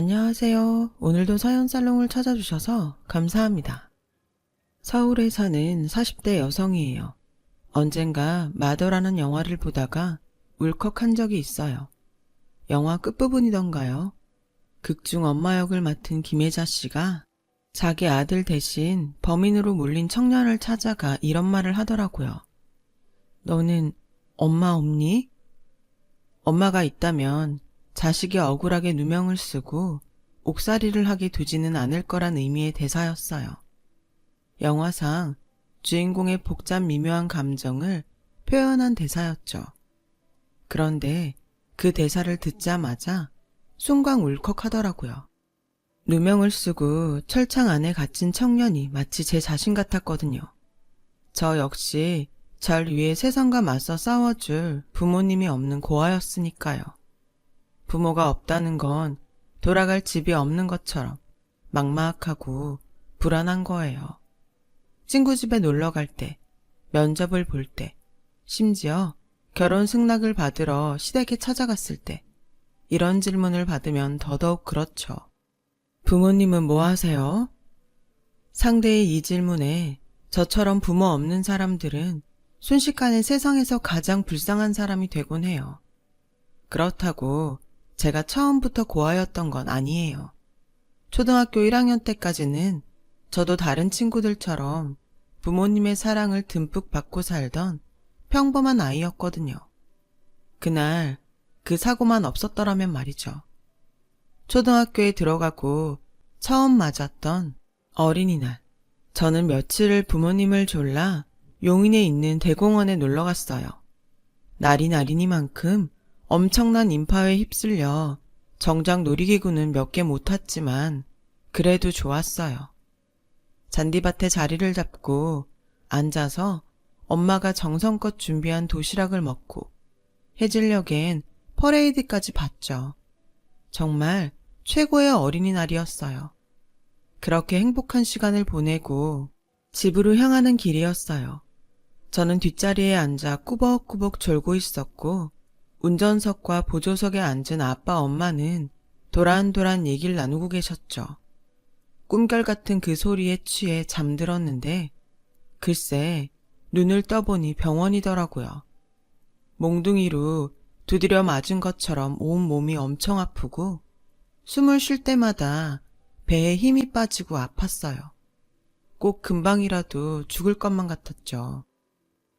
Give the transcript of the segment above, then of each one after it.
안녕하세요. 오늘도 사연살롱을 찾아주셔서 감사합니다. 서울에 사는 40대 여성이에요. 언젠가 마더라는 영화를 보다가 울컥한 적이 있어요. 영화 끝부분이던가요. 극중 엄마 역을 맡은 김혜자 씨가 자기 아들 대신 범인으로 몰린 청년을 찾아가 이런 말을 하더라고요. 너는 엄마 없니? 엄마가 있다면 자식이 억울하게 누명을 쓰고 옥살이를 하게 두지는 않을 거란 의미의 대사였어요. 영화상 주인공의 복잡 미묘한 감정을 표현한 대사였죠. 그런데 그 대사를 듣자마자 순간 울컥하더라고요. 누명을 쓰고 철창 안에 갇힌 청년이 마치 제 자신 같았거든요. 저 역시 절 위해 세상과 맞서 싸워줄 부모님이 없는 고아였으니까요. 부모가 없다는 건 돌아갈 집이 없는 것처럼 막막하고 불안한 거예요. 친구 집에 놀러 갈 때, 면접을 볼 때, 심지어 결혼 승낙을 받으러 시댁에 찾아갔을 때 이런 질문을 받으면 더더욱 그렇죠. 부모님은 뭐 하세요? 상대의 이 질문에 저처럼 부모 없는 사람들은 순식간에 세상에서 가장 불쌍한 사람이 되곤 해요. 그렇다고 제가 처음부터 고아였던 건 아니에요. 초등학교 1학년 때까지는 저도 다른 친구들처럼 부모님의 사랑을 듬뿍 받고 살던 평범한 아이였거든요. 그날 그 사고만 없었더라면 말이죠. 초등학교에 들어가고 처음 맞았던 어린이날, 저는 며칠을 부모님을 졸라 용인에 있는 대공원에 놀러 갔어요. 날이 날이니만큼 엄청난 인파에 휩쓸려 정작 놀이기구는 몇 개 못 탔지만 그래도 좋았어요. 잔디밭에 자리를 잡고 앉아서 엄마가 정성껏 준비한 도시락을 먹고 해질녘엔 퍼레이드까지 봤죠. 정말 최고의 어린이날이었어요. 그렇게 행복한 시간을 보내고 집으로 향하는 길이었어요. 저는 뒷자리에 앉아 꾸벅꾸벅 졸고 있었고 운전석과 보조석에 앉은 아빠 엄마는 도란도란 얘기를 나누고 계셨죠. 꿈결 같은 그 소리에 취해 잠들었는데 글쎄 눈을 떠보니 병원이더라고요. 몽둥이로 두드려 맞은 것처럼 온 몸이 엄청 아프고 숨을 쉴 때마다 배에 힘이 빠지고 아팠어요. 꼭 금방이라도 죽을 것만 같았죠.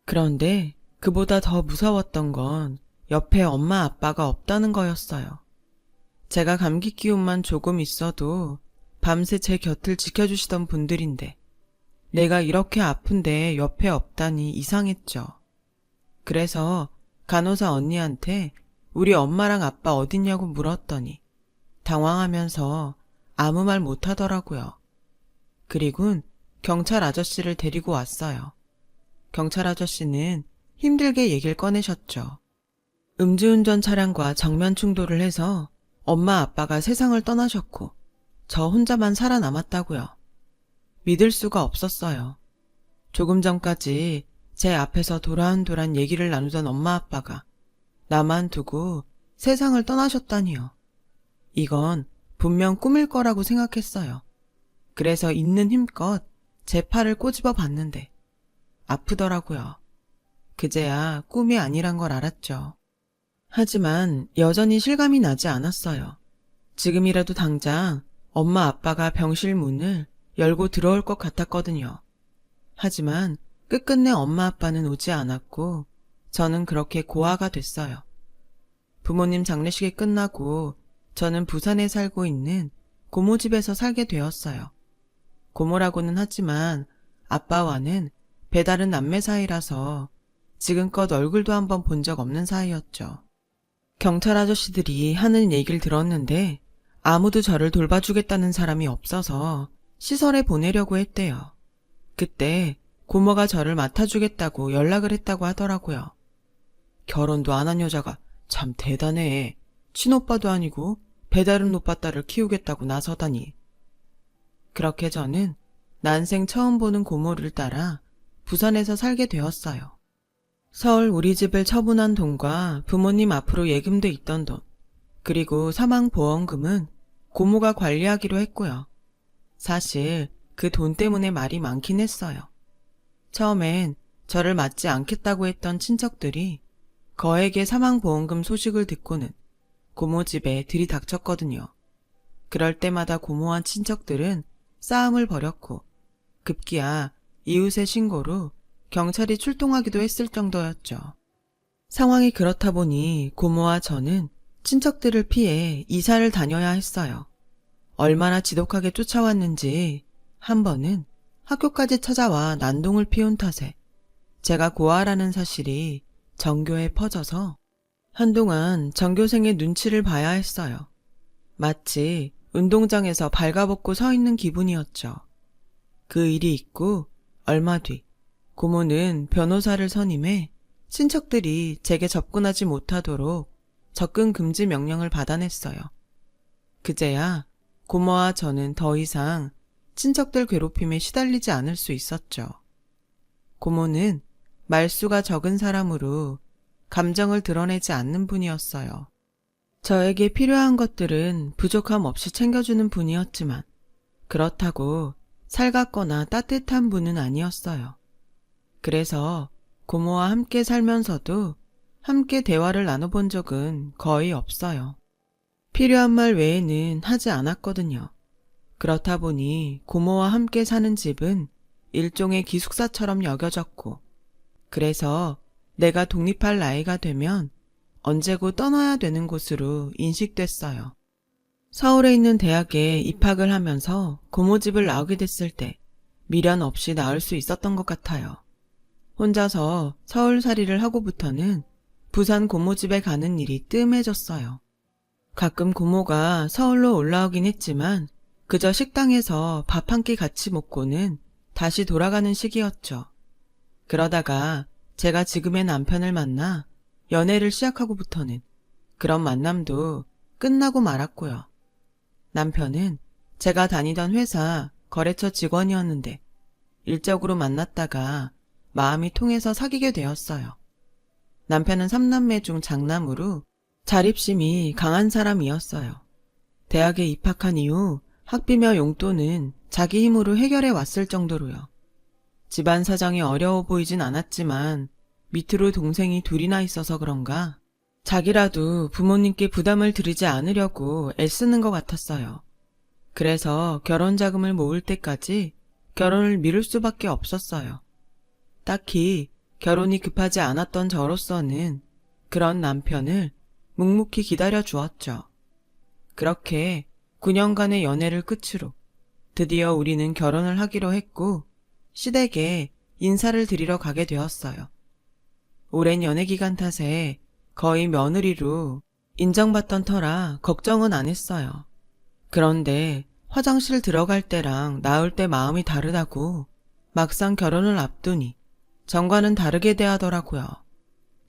그런데 그보다 더 무서웠던 건 옆에 엄마 아빠가 없다는 거였어요. 제가 감기 기운만 조금 있어도 밤새 제 곁을 지켜주시던 분들인데 내가 이렇게 아픈데 옆에 없다니 이상했죠. 그래서 간호사 언니한테 우리 엄마랑 아빠 어딨냐고 물었더니 당황하면서 아무 말 못하더라고요. 그리곤 경찰 아저씨를 데리고 왔어요. 경찰 아저씨는 힘들게 얘기를 꺼내셨죠. 음주운전 차량과 정면 충돌을 해서 엄마 아빠가 세상을 떠나셨고 저 혼자만 살아남았다고요. 믿을 수가 없었어요. 조금 전까지 제 앞에서 도란도란 얘기를 나누던 엄마 아빠가 나만 두고 세상을 떠나셨다니요. 이건 분명 꿈일 거라고 생각했어요. 그래서 있는 힘껏 제 팔을 꼬집어 봤는데 아프더라고요. 그제야 꿈이 아니란 걸 알았죠. 하지만 여전히 실감이 나지 않았어요. 지금이라도 당장 엄마 아빠가 병실 문을 열고 들어올 것 같았거든요. 하지만 끝끝내 엄마 아빠는 오지 않았고 저는 그렇게 고아가 됐어요. 부모님 장례식이 끝나고 저는 부산에 살고 있는 고모 집에서 살게 되었어요. 고모라고는 하지만 아빠와는 배다른 남매 사이라서 지금껏 얼굴도 한번 본 적 없는 사이였죠. 경찰 아저씨들이 하는 얘기를 들었는데 아무도 저를 돌봐주겠다는 사람이 없어서 시설에 보내려고 했대요. 그때 고모가 저를 맡아주겠다고 연락을 했다고 하더라고요. 결혼도 안 한 여자가 참 대단해. 친오빠도 아니고 배다른 오빠 딸을 키우겠다고 나서다니. 그렇게 저는 난생 처음 보는 고모를 따라 부산에서 살게 되었어요. 서울 우리 집을 처분한 돈과 부모님 앞으로 예금돼 있던 돈, 그리고 사망보험금은 고모가 관리하기로 했고요. 사실 그 돈 때문에 말이 많긴 했어요. 처음엔 저를 맞지 않겠다고 했던 친척들이 거액의 사망보험금 소식을 듣고는 고모 집에 들이닥쳤거든요. 그럴 때마다 고모와 친척들은 싸움을 벌였고 급기야 이웃의 신고로 경찰이 출동하기도 했을 정도였죠. 상황이 그렇다 보니 고모와 저는 친척들을 피해 이사를 다녀야 했어요. 얼마나 지독하게 쫓아왔는지 한 번은 학교까지 찾아와 난동을 피운 탓에 제가 고아라는 사실이 전교에 퍼져서 한동안 전교생의 눈치를 봐야 했어요. 마치 운동장에서 발가벗고 서 있는 기분이었죠. 그 일이 있고 얼마 뒤 고모는 변호사를 선임해 친척들이 제게 접근하지 못하도록 접근 금지 명령을 받아냈어요. 그제야 고모와 저는 더 이상 친척들 괴롭힘에 시달리지 않을 수 있었죠. 고모는 말수가 적은 사람으로 감정을 드러내지 않는 분이었어요. 저에게 필요한 것들은 부족함 없이 챙겨주는 분이었지만 그렇다고 살갑거나 따뜻한 분은 아니었어요. 그래서 고모와 함께 살면서도 함께 대화를 나눠본 적은 거의 없어요. 필요한 말 외에는 하지 않았거든요. 그렇다 보니 고모와 함께 사는 집은 일종의 기숙사처럼 여겨졌고, 그래서 내가 독립할 나이가 되면 언제고 떠나야 되는 곳으로 인식됐어요. 서울에 있는 대학에 입학을 하면서 고모 집을 나오게 됐을 때 미련 없이 나올 수 있었던 것 같아요. 혼자서 서울살이를 하고부터는 부산 고모 집에 가는 일이 뜸해졌어요. 가끔 고모가 서울로 올라오긴 했지만 그저 식당에서 밥 한 끼 같이 먹고는 다시 돌아가는 시기였죠. 그러다가 제가 지금의 남편을 만나 연애를 시작하고부터는 그런 만남도 끝나고 말았고요. 남편은 제가 다니던 회사 거래처 직원이었는데 일적으로 만났다가 마음이 통해서 사귀게 되었어요. 남편은 3남매 중 장남으로 자립심이 강한 사람이었어요. 대학에 입학한 이후 학비며 용돈은 자기 힘으로 해결해 왔을 정도로요. 집안 사정이 어려워 보이진 않았지만 밑으로 동생이 둘이나 있어서 그런가 자기라도 부모님께 부담을 드리지 않으려고 애쓰는 것 같았어요. 그래서 결혼 자금을 모을 때까지 결혼을 미룰 수밖에 없었어요. 딱히 결혼이 급하지 않았던 저로서는 그런 남편을 묵묵히 기다려 주었죠. 그렇게 9년간의 연애를 끝으로 드디어 우리는 결혼을 하기로 했고 시댁에 인사를 드리러 가게 되었어요. 오랜 연애 기간 탓에 거의 며느리로 인정받던 터라 걱정은 안 했어요. 그런데 화장실 들어갈 때랑 나올 때 마음이 다르다고 막상 결혼을 앞두니 전과는 다르게 대하더라고요.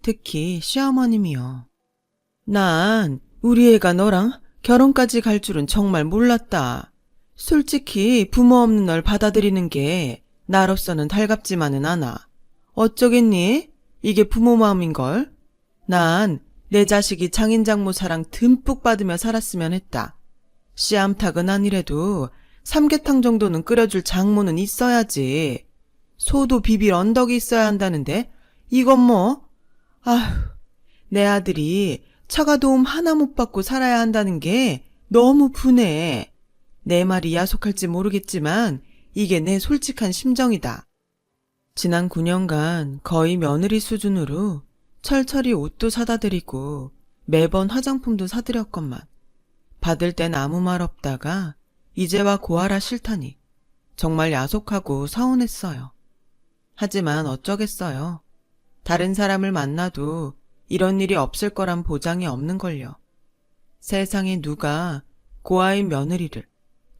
특히 시어머님이요. 난 우리 애가 너랑 결혼까지 갈 줄은 정말 몰랐다. 솔직히 부모 없는 널 받아들이는 게 나로서는 달갑지만은 않아. 어쩌겠니? 이게 부모 마음인걸. 난 내 자식이 장인장모 사랑 듬뿍 받으며 살았으면 했다. 씨암탉은 아니래도 삼계탕 정도는 끓여줄 장모는 있어야지. 소도 비빌 언덕이 있어야 한다는데 이건 뭐? 아휴, 내 아들이 처가 도움 하나 못 받고 살아야 한다는 게 너무 분해. 내 말이 야속할지 모르겠지만 이게 내 솔직한 심정이다. 지난 9년간 거의 며느리 수준으로 철철이 옷도 사다 드리고 매번 화장품도 사드렸건만 받을 땐 아무 말 없다가 이제와 고하라 싫다니 정말 야속하고 서운했어요. 하지만 어쩌겠어요. 다른 사람을 만나도 이런 일이 없을 거란 보장이 없는걸요. 세상에 누가 고아인 며느리를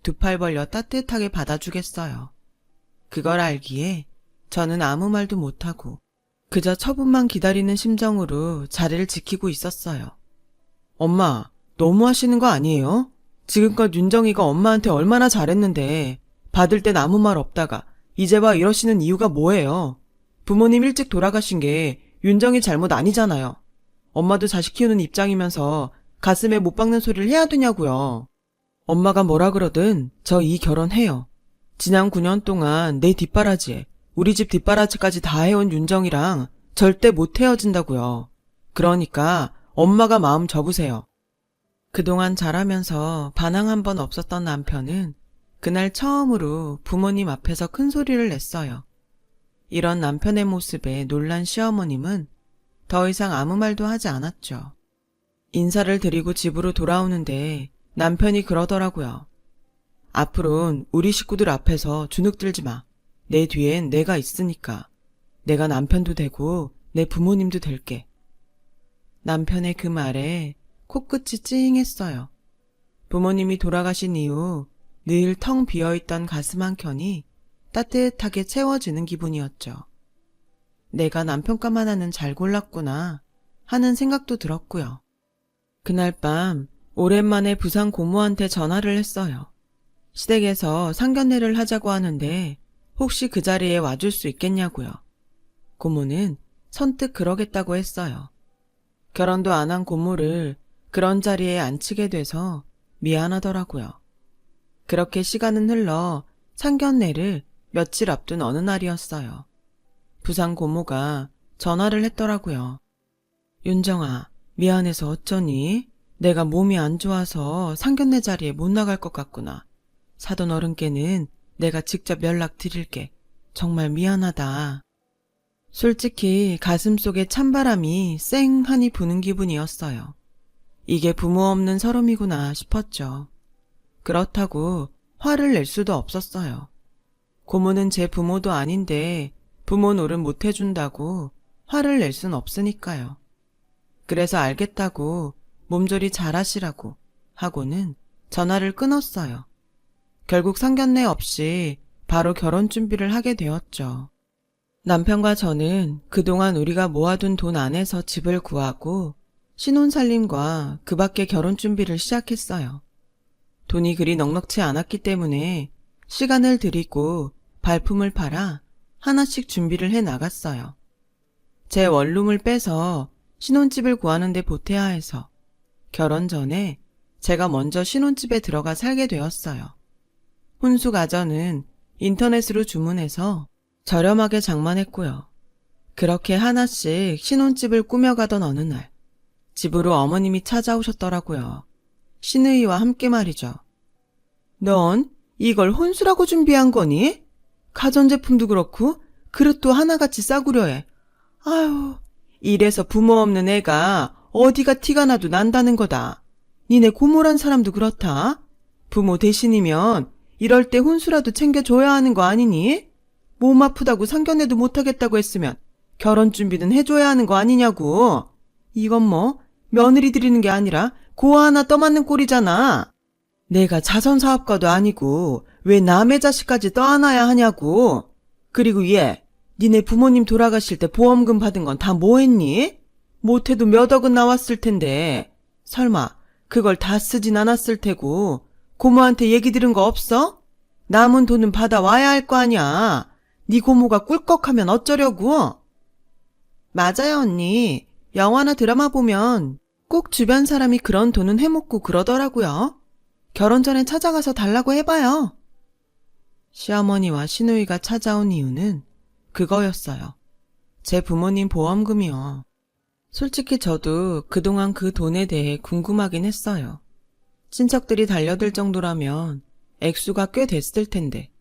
두 팔 벌려 따뜻하게 받아주겠어요. 그걸 알기에 저는 아무 말도 못하고 그저 처분만 기다리는 심정으로 자리를 지키고 있었어요. 엄마, 너무 하시는 거 아니에요? 지금껏 윤정이가 엄마한테 얼마나 잘했는데 받을 땐 아무 말 없다가 이제 와 이러시는 이유가 뭐예요? 부모님 일찍 돌아가신 게 윤정이 잘못 아니잖아요. 엄마도 자식 키우는 입장이면서 가슴에 못 박는 소리를 해야 되냐고요. 엄마가 뭐라 그러든 저 이 결혼해요. 지난 9년 동안 내 뒷바라지에 우리 집 뒷바라지까지 다 해온 윤정이랑 절대 못 헤어진다고요. 그러니까 엄마가 마음 접으세요. 그동안 잘하면서 반항 한 번 없었던 남편은 그날 처음으로 부모님 앞에서 큰 소리를 냈어요. 이런 남편의 모습에 놀란 시어머님은 더 이상 아무 말도 하지 않았죠. 인사를 드리고 집으로 돌아오는데 남편이 그러더라고요. 앞으로는 우리 식구들 앞에서 주눅들지 마. 내 뒤엔 내가 있으니까. 내가 남편도 되고 내 부모님도 될게. 남편의 그 말에 코끝이 찡했어요. 부모님이 돌아가신 이후 늘 텅 비어있던 가슴 한켠이 따뜻하게 채워지는 기분이었죠. 내가 남편감 하나는 잘 골랐구나 하는 생각도 들었고요. 그날 밤 오랜만에 부산 고모한테 전화를 했어요. 시댁에서 상견례를 하자고 하는데 혹시 그 자리에 와줄 수 있겠냐고요. 고모는 선뜻 그러겠다고 했어요. 결혼도 안 한 고모를 그런 자리에 앉히게 돼서 미안하더라고요. 그렇게 시간은 흘러 상견례를 며칠 앞둔 어느 날이었어요. 부산 고모가 전화를 했더라고요. 윤정아, 미안해서 어쩌니? 내가 몸이 안 좋아서 상견례 자리에 못 나갈 것 같구나. 사돈 어른께는 내가 직접 연락드릴게. 정말 미안하다. 솔직히 가슴속에 찬바람이 쌩하니 부는 기분이었어요. 이게 부모 없는 서름이구나 싶었죠. 그렇다고 화를 낼 수도 없었어요. 고모는 제 부모도 아닌데 부모 노릇 못 해준다고 화를 낼 순 없으니까요. 그래서 알겠다고 몸조리 잘하시라고 하고는 전화를 끊었어요. 결국 상견례 없이 바로 결혼 준비를 하게 되었죠. 남편과 저는 그동안 우리가 모아둔 돈 안에서 집을 구하고 신혼살림과 그 밖에 결혼 준비를 시작했어요. 돈이 그리 넉넉치 않았기 때문에 시간을 들이고 발품을 팔아 하나씩 준비를 해 나갔어요. 제 원룸을 빼서 신혼집을 구하는 데 보태야 해서 결혼 전에 제가 먼저 신혼집에 들어가 살게 되었어요. 혼수 가전은 인터넷으로 주문해서 저렴하게 장만했고요. 그렇게 하나씩 신혼집을 꾸며가던 어느 날 집으로 어머님이 찾아오셨더라고요. 시누이와 함께 말이죠. 넌 이걸 혼수라고 준비한 거니? 가전제품도 그렇고 그릇도 하나같이 싸구려 해. 아유, 이래서 부모 없는 애가 어디가 티가 나도 난다는 거다. 니네 고모란 사람도 그렇다. 부모 대신이면 이럴 때 혼수라도 챙겨줘야 하는 거 아니니? 몸 아프다고 상견례도 못하겠다고 했으면 결혼 준비는 해줘야 하는 거 아니냐고. 이건 뭐 며느리 드리는 게 아니라 고아 하나 떠맞는 꼴이잖아. 내가 자선사업가도 아니고 왜 남의 자식까지 떠안아야 하냐고. 그리고 얘, 니네 부모님 돌아가실 때 보험금 받은 건 다 뭐 했니? 못해도 몇 억은 나왔을 텐데 설마 그걸 다 쓰진 않았을 테고 고모한테 얘기 들은 거 없어? 남은 돈은 받아와야 할 거 아니야. 네 고모가 꿀꺽하면 어쩌려고? 맞아요, 언니. 영화나 드라마 보면 꼭 주변 사람이 그런 돈은 해먹고 그러더라고요. 결혼 전에 찾아가서 달라고 해봐요. 시어머니와 시누이가 찾아온 이유는 그거였어요. 제 부모님 보험금이요. 솔직히 저도 그동안 그 돈에 대해 궁금하긴 했어요. 친척들이 달려들 정도라면 액수가 꽤 됐을 텐데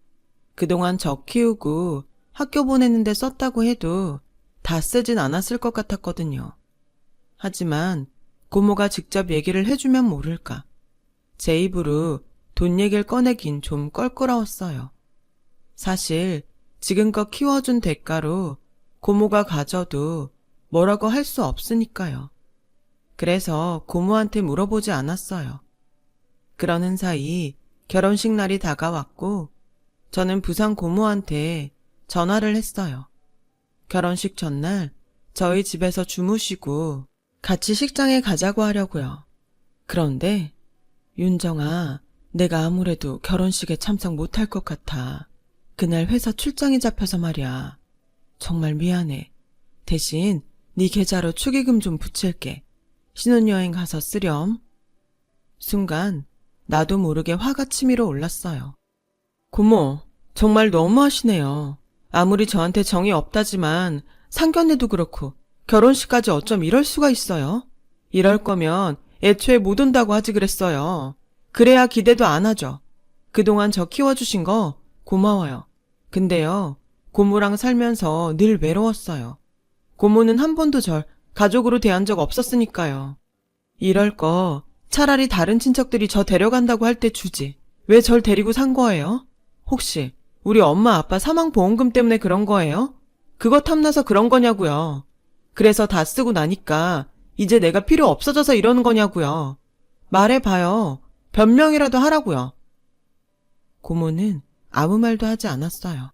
그동안 저 키우고 학교 보내는데 썼다고 해도 다 쓰진 않았을 것 같았거든요. 하지만 고모가 직접 얘기를 해주면 모를까. 제 입으로 돈 얘기를 꺼내긴 좀 껄끄러웠어요. 사실 지금껏 키워준 대가로 고모가 가져도 뭐라고 할 수 없으니까요. 그래서 고모한테 물어보지 않았어요. 그러는 사이 결혼식 날이 다가왔고 저는 부산 고모한테 전화를 했어요. 결혼식 전날 저희 집에서 주무시고 같이 식장에 가자고 하려고요. 그런데 윤정아, 내가 아무래도 결혼식에 참석 못할 것 같아. 그날 회사 출장이 잡혀서 말이야. 정말 미안해. 대신 네 계좌로 축의금 좀 붙일게. 신혼여행 가서 쓰렴. 순간 나도 모르게 화가 치밀어 올랐어요. 고모, 정말 너무하시네요. 아무리 저한테 정이 없다지만 상견례도 그렇고 결혼식까지 어쩜 이럴 수가 있어요? 이럴 거면 애초에 못 온다고 하지 그랬어요. 그래야 기대도 안 하죠. 그동안 저 키워주신 거 고마워요. 근데요, 고모랑 살면서 늘 외로웠어요. 고모는 한 번도 절 가족으로 대한 적 없었으니까요. 이럴 거 차라리 다른 친척들이 저 데려간다고 할 때 주지. 왜 절 데리고 산 거예요? 혹시 우리 엄마 아빠 사망보험금 때문에 그런 거예요? 그거 탐나서 그런 거냐고요. 그래서 다 쓰고 나니까 이제 내가 필요 없어져서 이러는 거냐고요. 말해봐요. 변명이라도 하라고요. 고모는 아무 말도 하지 않았어요.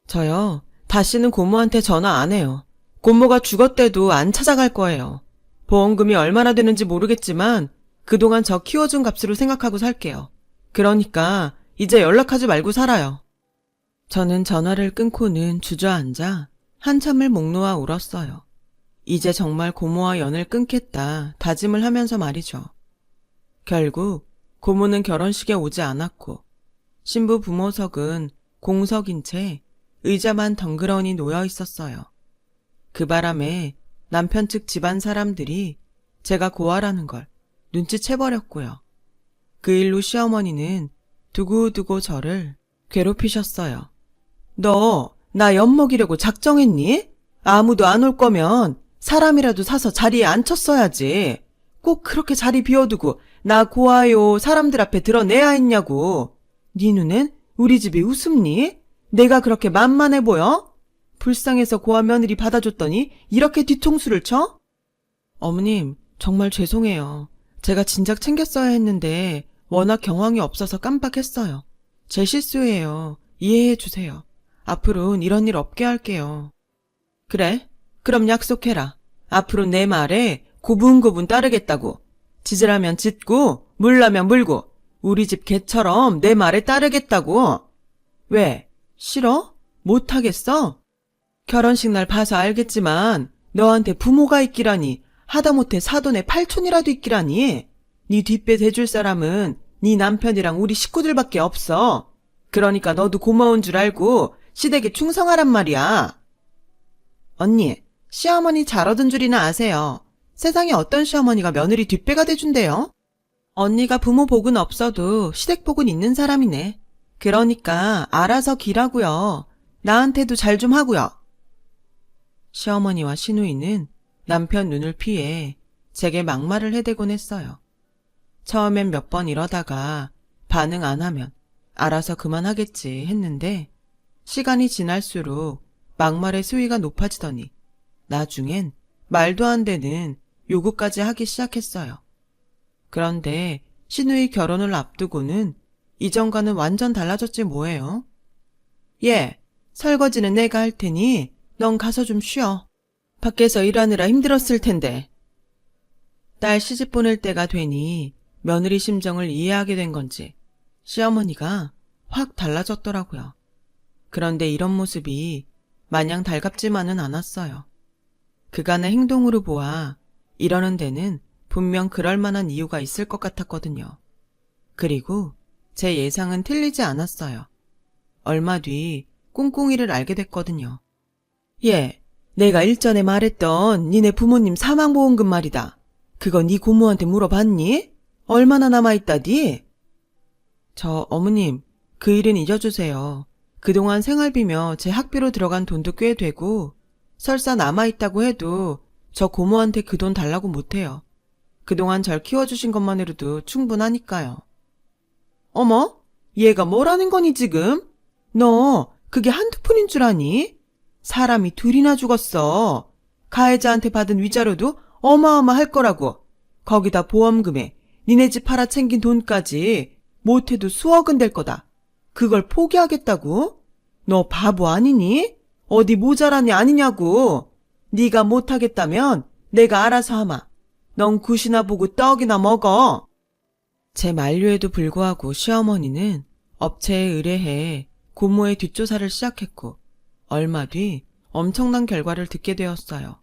저요, 다시는 고모한테 전화 안 해요. 고모가 죽었대도 안 찾아갈 거예요. 보험금이 얼마나 되는지 모르겠지만 그동안 저 키워준 값으로 생각하고 살게요. 그러니까 이제 연락하지 말고 살아요. 저는 전화를 끊고는 주저앉아 한참을 목 놓아 울었어요. 이제 정말 고모와 연을 끊겠다 다짐을 하면서 말이죠. 결국 고모는 결혼식에 오지 않았고 신부 부모석은 공석인 채 의자만 덩그러니 놓여 있었어요. 그 바람에 남편 측 집안 사람들이 제가 고아라는 걸 눈치채버렸고요. 그 일로 시어머니는 두고두고 저를 괴롭히셨어요. 너 나 엿먹이려고 작정했니? 아무도 안 올 거면 사람이라도 사서 자리에 앉혔어야지. 꼭 그렇게 자리 비워두고 나 고아요 사람들 앞에 드러내야 했냐고. 네 눈엔 우리 집이 우습니? 내가 그렇게 만만해 보여? 불쌍해서 고아 며느리 받아줬더니 이렇게 뒤통수를 쳐? 어머님, 정말 죄송해요. 제가 진작 챙겼어야 했는데 워낙 경황이 없어서 깜빡했어요. 제 실수예요. 이해해 주세요. 앞으로는 이런 일 없게 할게요. 그래? 그럼 약속해라. 앞으로 내 말에 고분고분 따르겠다고. 짖으라면 짖고 물라면 물고 우리 집 개처럼 내 말에 따르겠다고. 왜? 싫어? 못하겠어? 결혼식 날 봐서 알겠지만 너한테 부모가 있기라니 하다못해 사돈의 팔촌이라도 있기라니 네 뒷배 대줄 사람은 네 남편이랑 우리 식구들밖에 없어. 그러니까 너도 고마운 줄 알고 시댁에 충성하란 말이야. 언니, 시어머니 잘 얻은 줄이나 아세요. 세상에 어떤 시어머니가 며느리 뒷배가 돼준대요? 언니가 부모 복은 없어도 시댁 복은 있는 사람이네. 그러니까 알아서 기라고요. 나한테도 잘 좀 하고요. 시어머니와 시누이는 남편 눈을 피해 제게 막말을 해대곤 했어요. 처음엔 몇 번 이러다가 반응 안 하면 알아서 그만하겠지 했는데 시간이 지날수록 막말의 수위가 높아지더니 나중엔 말도 안 되는 요구까지 하기 시작했어요. 그런데 시누이 결혼을 앞두고는 이전과는 완전 달라졌지 뭐예요? 예, 설거지는 내가 할 테니 넌 가서 좀 쉬어. 밖에서 일하느라 힘들었을 텐데. 딸 시집 보낼 때가 되니 며느리 심정을 이해하게 된 건지 시어머니가 확 달라졌더라고요. 그런데 이런 모습이 마냥 달갑지만은 않았어요. 그간의 행동으로 보아 이러는 데는 분명 그럴 만한 이유가 있을 것 같았거든요. 그리고 제 예상은 틀리지 않았어요. 얼마 뒤 꿍꿍이를 알게 됐거든요. 예, 내가 일전에 말했던 니네 부모님 사망보험금 말이다. 그거 네 고모한테 물어봤니? 얼마나 남아있다디? 저 어머님, 그 일은 잊어주세요. 그동안 생활비며 제 학비로 들어간 돈도 꽤 되고 설사 남아있다고 해도 저 고모한테 그 돈 달라고 못해요. 그동안 절 키워주신 것만으로도 충분하니까요. 어머? 얘가 뭐라는 거니 지금? 너 그게 한두 푼인 줄 아니? 사람이 둘이나 죽었어. 가해자한테 받은 위자료도 어마어마할 거라고. 거기다 보험금에 니네 집 팔아 챙긴 돈까지 못해도 수억은 될 거다. 그걸 포기하겠다고? 너 바보 아니니? 어디 모자란 애 아니냐고. 네가 못하겠다면 내가 알아서 하마. 넌 굿이나 보고 떡이나 먹어. 제 만류에도 불구하고 시어머니는 업체에 의뢰해 고모의 뒷조사를 시작했고 얼마 뒤 엄청난 결과를 듣게 되었어요.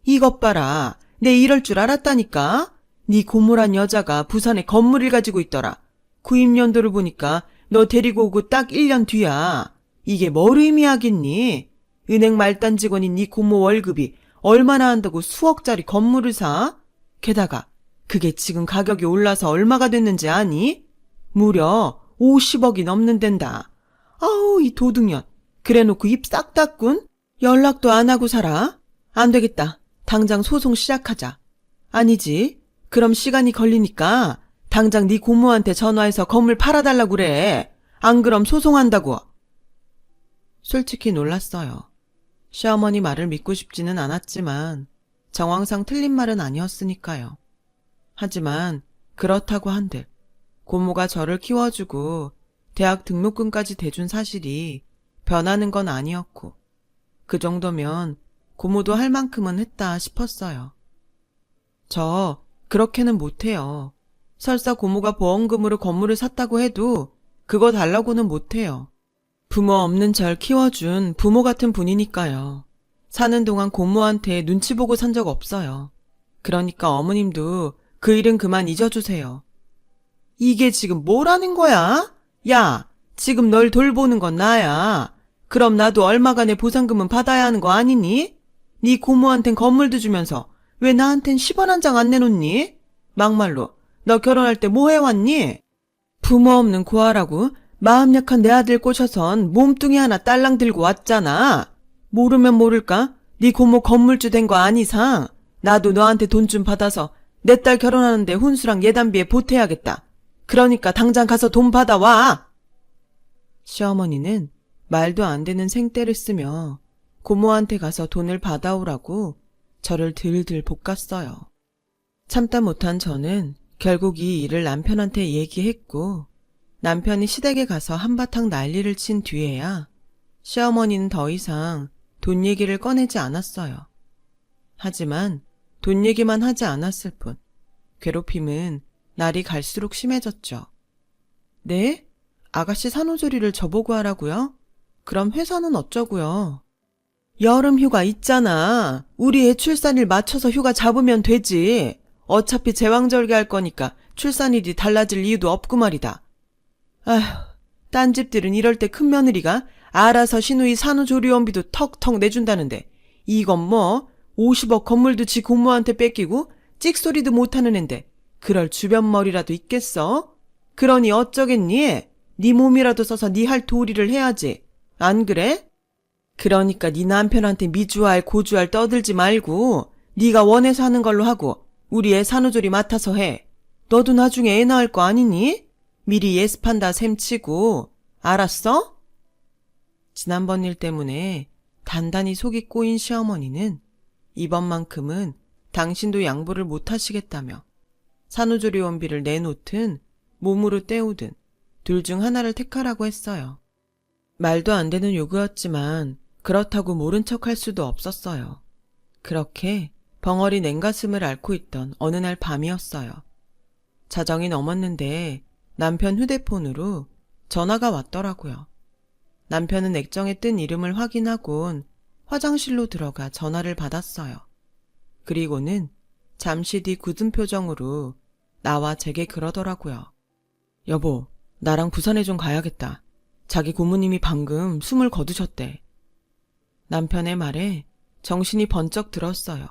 이것 봐라. 내 이럴 줄 알았다니까. 네 고모란 여자가 부산에 건물을 가지고 있더라. 구입 연도를 보니까 너 데리고 오고 딱 1년 뒤야. 이게 뭘 의미하겠니? 은행 말단 직원인 네 고모 월급이 얼마나 한다고 수억짜리 건물을 사? 게다가 그게 지금 가격이 올라서 얼마가 됐는지 아니? 무려 50억이 넘는단다. 아우 이 도둑년. 그래놓고 입 싹 닫군? 연락도 안 하고 살아? 안 되겠다. 당장 소송 시작하자. 아니지. 그럼 시간이 걸리니까 당장 네 고모한테 전화해서 건물 팔아달라고 그래. 안 그럼 소송한다고. 솔직히 놀랐어요. 시어머니 말을 믿고 싶지는 않았지만 정황상 틀린 말은 아니었으니까요. 하지만 그렇다고 한들 고모가 저를 키워주고 대학 등록금까지 대준 사실이 변하는 건 아니었고 그 정도면 고모도 할 만큼은 했다 싶었어요. 저 그렇게는 못해요. 설사 고모가 보험금으로 건물을 샀다고 해도 그거 달라고는 못해요. 부모 없는 절 키워준 부모 같은 분이니까요. 사는 동안 고모한테 눈치 보고 산 적 없어요. 그러니까 어머님도 그 일은 그만 잊어주세요. 이게 지금 뭐라는 거야? 야, 지금 널 돌보는 건 나야. 그럼 나도 얼마간의 보상금은 받아야 하는 거 아니니? 네 고모한텐 건물도 주면서 왜 나한텐 10원 한 장 안 내놓니? 막말로 너 결혼할 때 뭐 해왔니? 부모 없는 고아라고 마음 약한 내 아들 꼬셔선 몸뚱이 하나 딸랑 들고 왔잖아. 모르면 모를까? 네 고모 건물주 된 거 아니상 나도 너한테 돈 좀 받아서 내 딸 결혼하는데 혼수랑 예단비에 보태야겠다. 그러니까 당장 가서 돈 받아와. 시어머니는 말도 안 되는 생떼를 쓰며 고모한테 가서 돈을 받아오라고 저를 들들 볶았어요. 참다 못한 저는 결국 이 일을 남편한테 얘기했고 남편이 시댁에 가서 한바탕 난리를 친 뒤에야 시어머니는 더 이상 돈 얘기를 꺼내지 않았어요. 하지만 돈 얘기만 하지 않았을 뿐 괴롭힘은 날이 갈수록 심해졌죠. 네? 아가씨 산후조리를 저보고 하라고요? 그럼 회사는 어쩌고요? 여름 휴가 있잖아. 우리 애 출산일 맞춰서 휴가 잡으면 되지. 어차피 제왕절개 할 거니까 출산일이 달라질 이유도 없고 말이다. 아휴, 딴 집들은 이럴 때 큰며느리가 알아서 시누이 산후조리원비도 턱턱 내준다는데 이건 뭐 50억 건물도 지 고모한테 뺏기고 찍소리도 못하는 앤데 그럴 주변머리라도 있겠어? 그러니 어쩌겠니? 네 몸이라도 써서 네 할 도리를 해야지. 안 그래? 그러니까 네 남편한테 미주알 고주알 떠들지 말고 네가 원해서 하는 걸로 하고 우리 애 산후조리 맡아서 해. 너도 나중에 애 낳을 거 아니니? 미리 예습한다 셈치고. 알았어? 지난번 일 때문에 단단히 속이 꼬인 시어머니는 이번만큼은 당신도 양보를 못하시겠다며 산후조리원비를 내놓든 몸으로 때우든 둘 중 하나를 택하라고 했어요. 말도 안 되는 요구였지만 그렇다고 모른 척할 수도 없었어요. 그렇게 벙어리 냉가슴을 앓고 있던 어느 날 밤이었어요. 자정이 넘었는데 남편 휴대폰으로 전화가 왔더라고요. 남편은 액정에 뜬 이름을 확인하곤 화장실로 들어가 전화를 받았어요. 그리고는 잠시 뒤 굳은 표정으로 나와 제게 그러더라고요. 여보, 나랑 부산에 좀 가야겠다. 자기 고모님이 방금 숨을 거두셨대. 남편의 말에 정신이 번쩍 들었어요.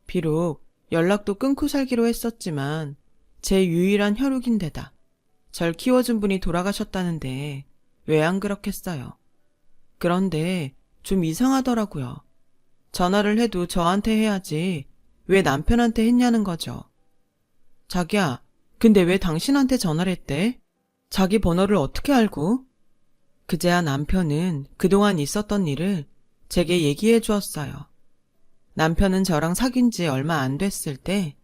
비록 연락도 끊고 살기로 했었지만 제 유일한 혈육인데다 절 키워준 분이 돌아가셨다는데 왜 안 그렇겠어요. 그런데 좀 이상하더라고요. 전화를 해도 저한테 해야지 왜 남편한테 했냐는 거죠. 자기야, 근데 왜 당신한테 전화를 했대? 자기 번호를 어떻게 알고? 그제야 남편은 그동안 있었던 일을 제게 얘기해 주었어요. 남편은 저랑 사귄 지 얼마 안 됐을 때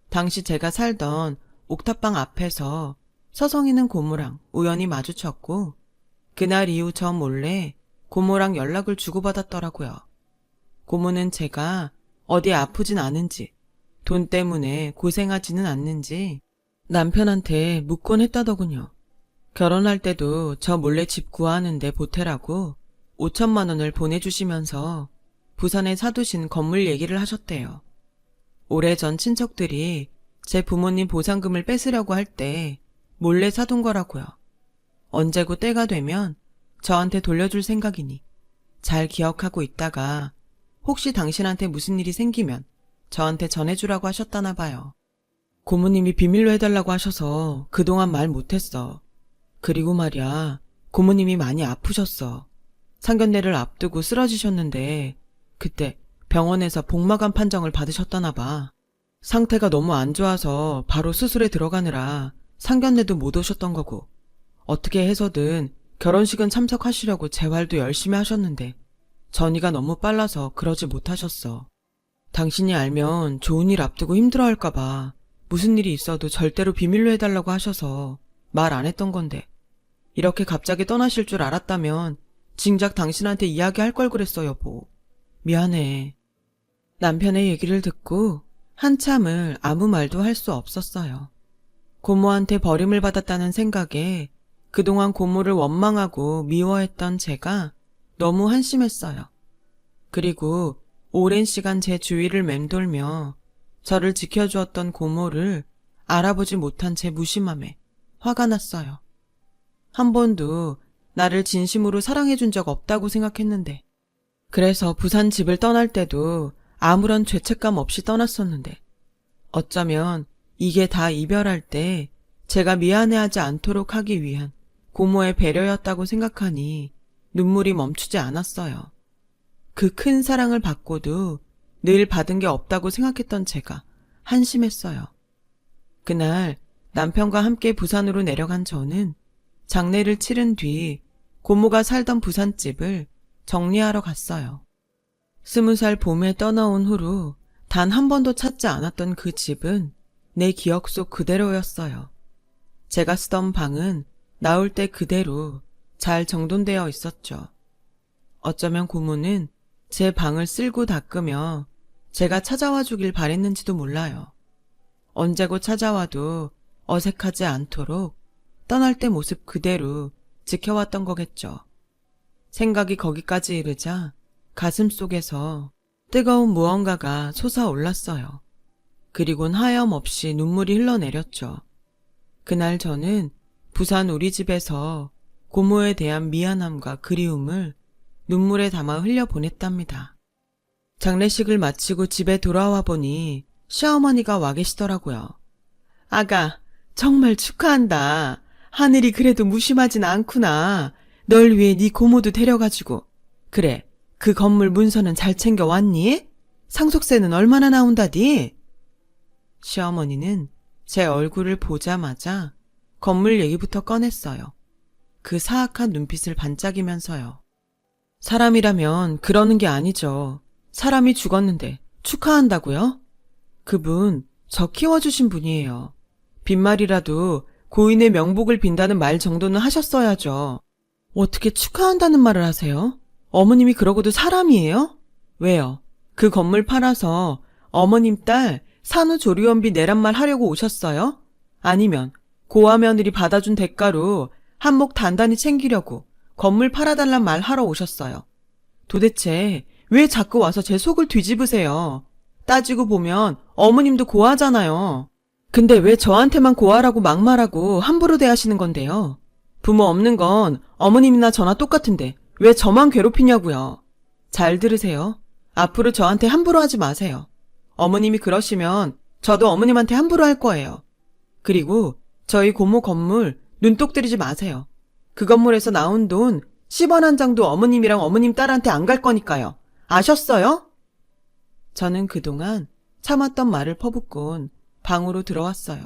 당시 제가 살던 옥탑방 앞에서 서성이는 고모랑 우연히 마주쳤고 그날 이후 저 몰래 고모랑 연락을 주고받았더라고요. 고모는 제가 어디 아프진 않은지 돈 때문에 고생하지는 않는지 남편한테 묻곤 했다더군요. 결혼할 때도 저 몰래 집 구하는데 보태라고 5천만 원을 보내주시면서 부산에 사두신 건물 얘기를 하셨대요. 오래전 친척들이 제 부모님 보상금을 뺏으려고 할 때 몰래 사둔 거라고요. 언제고 때가 되면 저한테 돌려줄 생각이니 잘 기억하고 있다가 혹시 당신한테 무슨 일이 생기면 저한테 전해주라고 하셨다나 봐요. 고모님이 비밀로 해달라고 하셔서 그동안 말 못했어. 그리고 말이야, 고모님이 많이 아프셨어. 상견례를 앞두고 쓰러지셨는데 그때 병원에서 복막암 판정을 받으셨다나 봐. 상태가 너무 안 좋아서 바로 수술에 들어가느라 상견례도 못 오셨던 거고, 어떻게 해서든 결혼식은 참석하시려고 재활도 열심히 하셨는데 전이가 너무 빨라서 그러지 못하셨어. 당신이 알면 좋은 일 앞두고 힘들어할까 봐 무슨 일이 있어도 절대로 비밀로 해달라고 하셔서 말 안 했던 건데, 이렇게 갑자기 떠나실 줄 알았다면 진작 당신한테 이야기할 걸 그랬어, 여보. 미안해. 남편의 얘기를 듣고 한참을 아무 말도 할 수 없었어요. 고모한테 버림을 받았다는 생각에 그동안 고모를 원망하고 미워했던 제가 너무 한심했어요. 그리고 오랜 시간 제 주위를 맴돌며 저를 지켜주었던 고모를 알아보지 못한 제 무심함에 화가 났어요. 한 번도 나를 진심으로 사랑해준 적 없다고 생각했는데, 그래서 부산 집을 떠날 때도 아무런 죄책감 없이 떠났었는데, 어쩌면 이게 다 이별할 때 제가 미안해하지 않도록 하기 위한 고모의 배려였다고 생각하니 눈물이 멈추지 않았어요. 그 큰 사랑을 받고도 늘 받은 게 없다고 생각했던 제가 한심했어요. 그날 남편과 함께 부산으로 내려간 저는 장례를 치른 뒤 고모가 살던 부산집을 정리하러 갔어요. 20살 봄에 떠나온 후로 단 한 번도 찾지 않았던 그 집은 내 기억 속 그대로였어요. 제가 쓰던 방은 나올 때 그대로 잘 정돈되어 있었죠. 어쩌면 고모는 제 방을 쓸고 닦으며 제가 찾아와 주길 바랬는지도 몰라요. 언제고 찾아와도 어색하지 않도록 떠날 때 모습 그대로 지켜왔던 거겠죠. 생각이 거기까지 이르자 가슴 속에서 뜨거운 무언가가 솟아올랐어요. 그리곤 하염없이 눈물이 흘러내렸죠. 그날 저는 부산 우리 집에서 고모에 대한 미안함과 그리움을 눈물에 담아 흘려보냈답니다. 장례식을 마치고 집에 돌아와 보니 시어머니가 와 계시더라고요. 아가, 정말 축하한다. 하늘이 그래도 무심하진 않구나. 널 위해 네 고모도 데려가지고. 그래, 그 건물 문서는 잘 챙겨왔니? 상속세는 얼마나 나온다디? 시어머니는 제 얼굴을 보자마자 건물 얘기부터 꺼냈어요. 그 사악한 눈빛을 반짝이면서요. 사람이라면 그러는 게 아니죠. 사람이 죽었는데 축하한다고요? 그분 저 키워주신 분이에요. 빈말이라도 고인의 명복을 빈다는 말 정도는 하셨어야죠. 어떻게 축하한다는 말을 하세요? 어머님이 그러고도 사람이에요? 왜요? 그 건물 팔아서 어머님 딸 산후조리원비 내란 말 하려고 오셨어요? 아니면 고아 며느리 받아준 대가로 한몫 단단히 챙기려고 건물 팔아달란 말 하러 오셨어요? 도대체 왜 자꾸 와서 제 속을 뒤집으세요? 따지고 보면 어머님도 고아잖아요. 근데 왜 저한테만 고아라고 막말하고 함부로 대하시는 건데요? 부모 없는 건 어머님이나 저나 똑같은데 왜 저만 괴롭히냐고요. 잘 들으세요. 앞으로 저한테 함부로 하지 마세요. 어머님이 그러시면 저도 어머님한테 함부로 할 거예요. 그리고 저희 고모 건물 눈독 들이지 마세요. 그 건물에서 나온 돈 10원 한 장도 어머님이랑 어머님 딸한테 안 갈 거니까요. 아셨어요? 저는 그동안 참았던 말을 퍼붓곤 방으로 들어왔어요.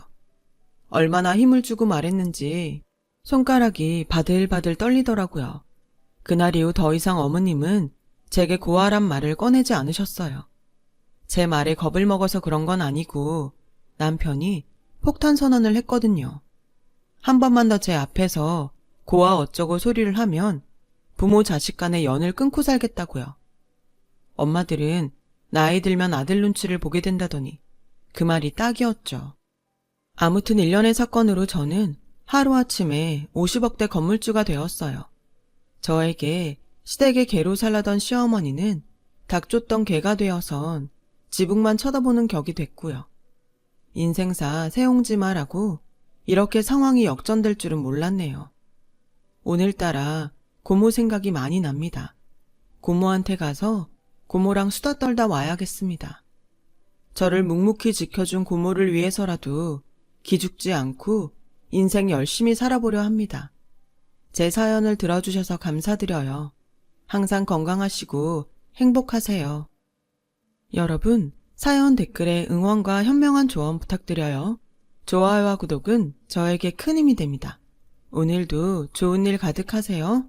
얼마나 힘을 주고 말했는지 손가락이 바들바들 떨리더라고요. 그날 이후 더 이상 어머님은 제게 고아란 말을 꺼내지 않으셨어요. 제 말에 겁을 먹어서 그런 건 아니고 남편이 폭탄 선언을 했거든요. 한 번만 더 제 앞에서 고아 어쩌고 소리를 하면 부모 자식 간의 연을 끊고 살겠다고요. 엄마들은 나이 들면 아들 눈치를 보게 된다더니 그 말이 딱이었죠. 아무튼 일련의 사건으로 저는 하루아침에 50억대 건물주가 되었어요. 저에게 시댁의 개로 살라던 시어머니는 닭 쫓던 개가 되어선 지붕만 쳐다보는 격이 됐고요. 인생사 새옹지마라고 이렇게 상황이 역전될 줄은 몰랐네요. 오늘따라 고모 생각이 많이 납니다. 고모한테 가서 고모랑 수다 떨다 와야겠습니다. 저를 묵묵히 지켜준 고모를 위해서라도 기죽지 않고 인생 열심히 살아보려 합니다. 제 사연을 들어주셔서 감사드려요. 항상 건강하시고 행복하세요. 여러분, 사연 댓글에 응원과 현명한 조언 부탁드려요. 좋아요와 구독은 저에게 큰 힘이 됩니다. 오늘도 좋은 일 가득하세요.